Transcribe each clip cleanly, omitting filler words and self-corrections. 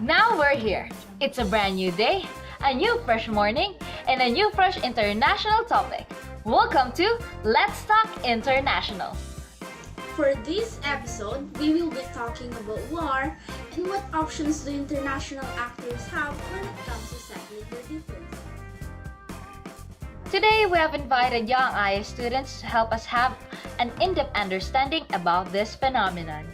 Now we're here. It's a brand new day, a new fresh morning, and a new fresh international topic. Welcome to Let's Talk International. For this episode, we will be talking about war and what options do international actors have when it comes to settling their differences. Today, we have invited young ISEA students to help us have an in-depth understanding about this phenomenon.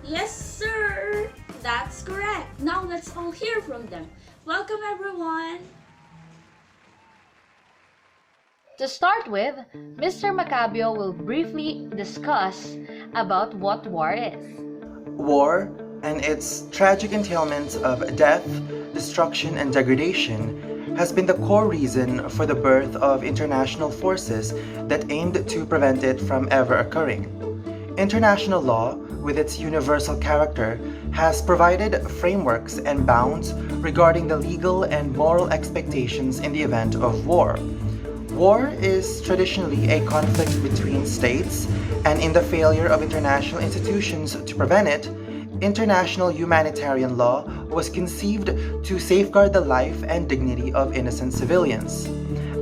Yes, sir! That's correct. Now let's all hear from them. Welcome, everyone! To start with, Mr. Macabio will briefly discuss about what war is. War and its tragic entailments of death, destruction, and degradation has been the core reason for the birth of international forces that aimed to prevent it from ever occurring. International law, with its universal character, has provided frameworks and bounds regarding the legal and moral expectations in the event of war. War is traditionally a conflict between states, and in the failure of international institutions to prevent it, international humanitarian law was conceived to safeguard the life and dignity of innocent civilians.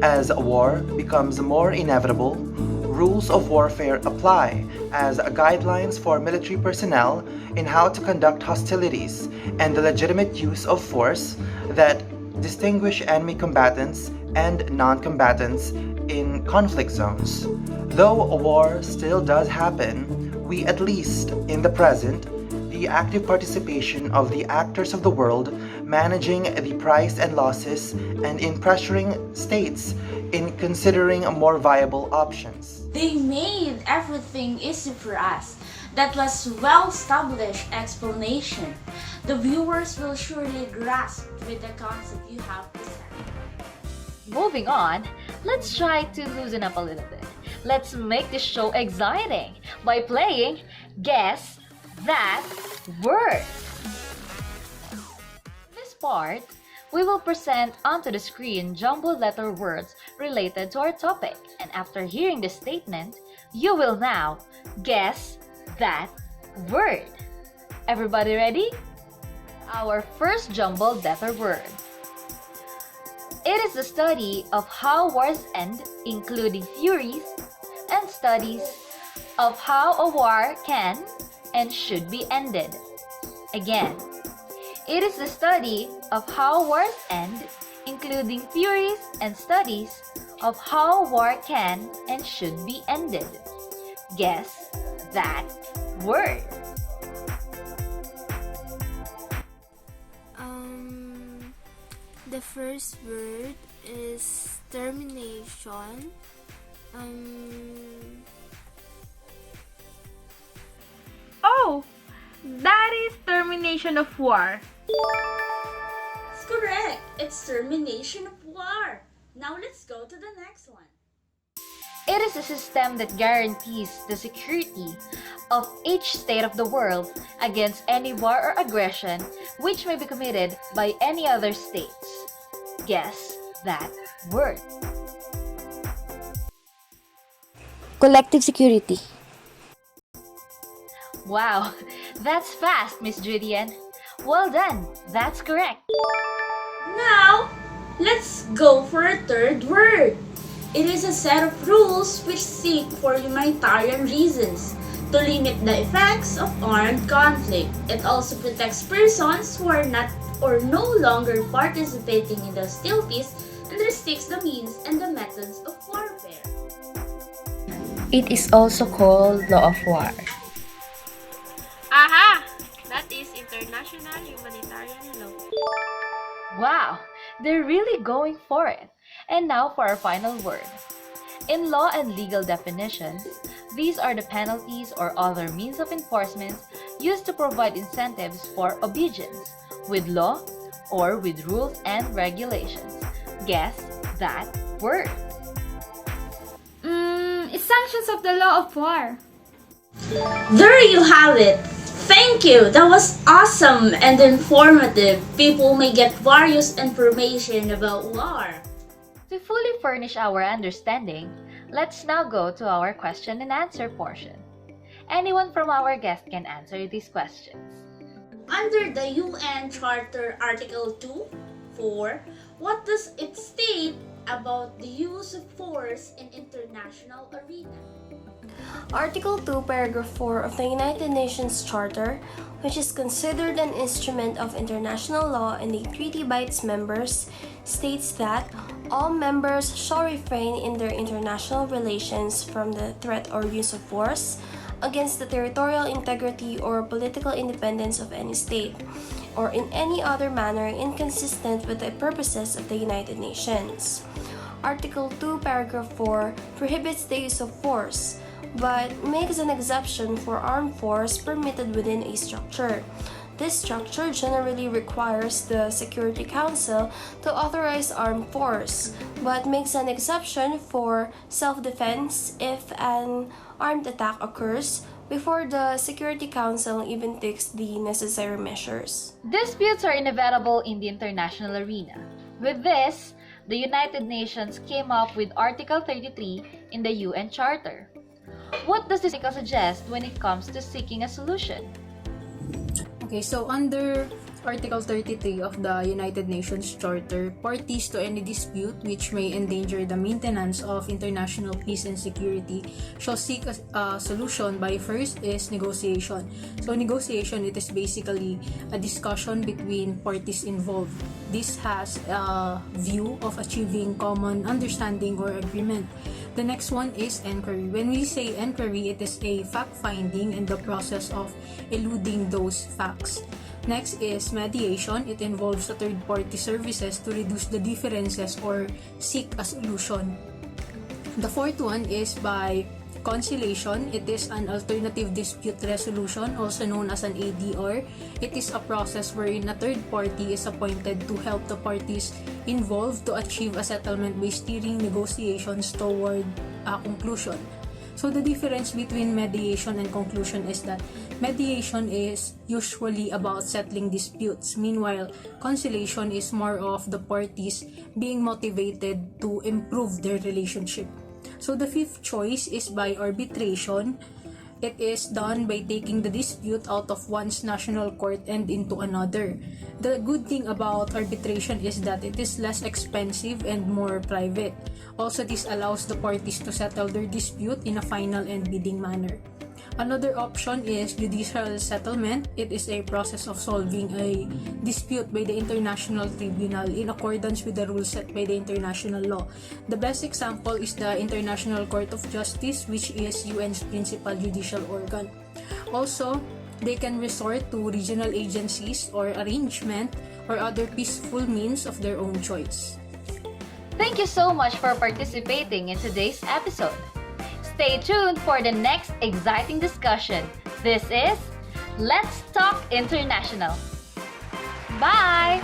As war becomes more inevitable, rules of warfare apply as guidelines for military personnel in how to conduct hostilities and the legitimate use of force that distinguish enemy combatants and non-combatants in conflict zones. Though a war still does happen, we at least in the present the active participation of the actors of the world managing the price and losses and in pressuring states in considering more viable options. They made everything easy for us. That was well-established explanation. The viewers will surely grasp with the concept you have presented. Moving on, let's try to loosen up a little bit. Let's make this show exciting by playing Guess That Word. This part, we will present onto the screen jumbled letter words related to our topic, and after hearing the statement, you will now guess that word. Everybody ready? Our first jumbled letter word. It is the study of how wars end, including theories and studies of how a war can and should be ended. Again, it is the study of how wars end, including theories and studies of how war can and should be ended. Guess that word. The first word is termination. Oh, that is termination of war. That's correct. It's termination of war. Now let's go to the next one. It is a system that guarantees the security of each state of the world against any war or aggression which may be committed by any other states. Guess that word. Collective security. Wow, that's fast, Miss Judy Ann. Well done, that's correct. Now, let's go for a third word. It is a set of rules which seek for humanitarian reasons to limit the effects of armed conflict. It also protects persons who are not or no longer participating in the hostilities and restricts the means and the methods of warfare. It is also called law of war. Aha! That is international humanitarian law. Wow, they're really going for it. And now for our final word. In law and legal definitions, these are the penalties or other means of enforcement used to provide incentives for obedience with law or with rules and regulations. Guess that word. It's sanctions of the law of war. There you have it. Thank you. That was awesome and informative. People may get various information about war. To fully furnish our understanding, let's now go to our question and answer portion. Anyone from our guest can answer these questions. Under the UN Charter Article 2.4, what does it state about the use of force in international arena? Article 2, Paragraph 4 of the United Nations Charter, which is considered an instrument of international law and a treaty by its members, states that all members shall refrain in their international relations from the threat or use of force against the territorial integrity or political independence of any state, or in any other manner inconsistent with the purposes of the United Nations. Article 2, Paragraph 4 prohibits the use of force, but makes an exception for armed force permitted within a structure. This structure generally requires the Security Council to authorize armed force, but makes an exception for self-defense if an armed attack occurs before the Security Council even takes the necessary measures. Disputes are inevitable in the international arena. With this, the United Nations came up with Article 33 in the UN Charter. What does this article suggest when it comes to seeking a solution? Okay, so under Article 33 of the United Nations Charter, parties to any dispute which may endanger the maintenance of international peace and security shall seek a solution by first is negotiation. So negotiation, it is basically a discussion between parties involved. This has a view of achieving common understanding or agreement. The next one is inquiry. When we say inquiry, it is a fact-finding and the process of eluding those facts. Next is mediation. It involves the third-party services to reduce the differences or seek a solution. The fourth one is by conciliation. It is an alternative dispute resolution, also known as an ADR. It is a process wherein a third party is appointed to help the parties involved to achieve a settlement by steering negotiations toward a conclusion. So the difference between mediation and conclusion is that mediation is usually about settling disputes. Meanwhile, conciliation is more of the parties being motivated to improve their relationship. So the fifth choice is by arbitration. It is done by taking the dispute out of one's national court and into another. The good thing about arbitration is that it is less expensive and more private. Also, this allows the parties to settle their dispute in a final and bidding manner. Another option is judicial settlement. It is a process of solving a dispute by the International Tribunal in accordance with the rules set by the international law. The best example is the International Court of Justice, which is UN's principal judicial organ. Also, they can resort to regional agencies or arrangement or other peaceful means of their own choice. Thank you so much for participating in today's episode. Stay tuned for the next exciting discussion. This is Let's Talk International. Bye!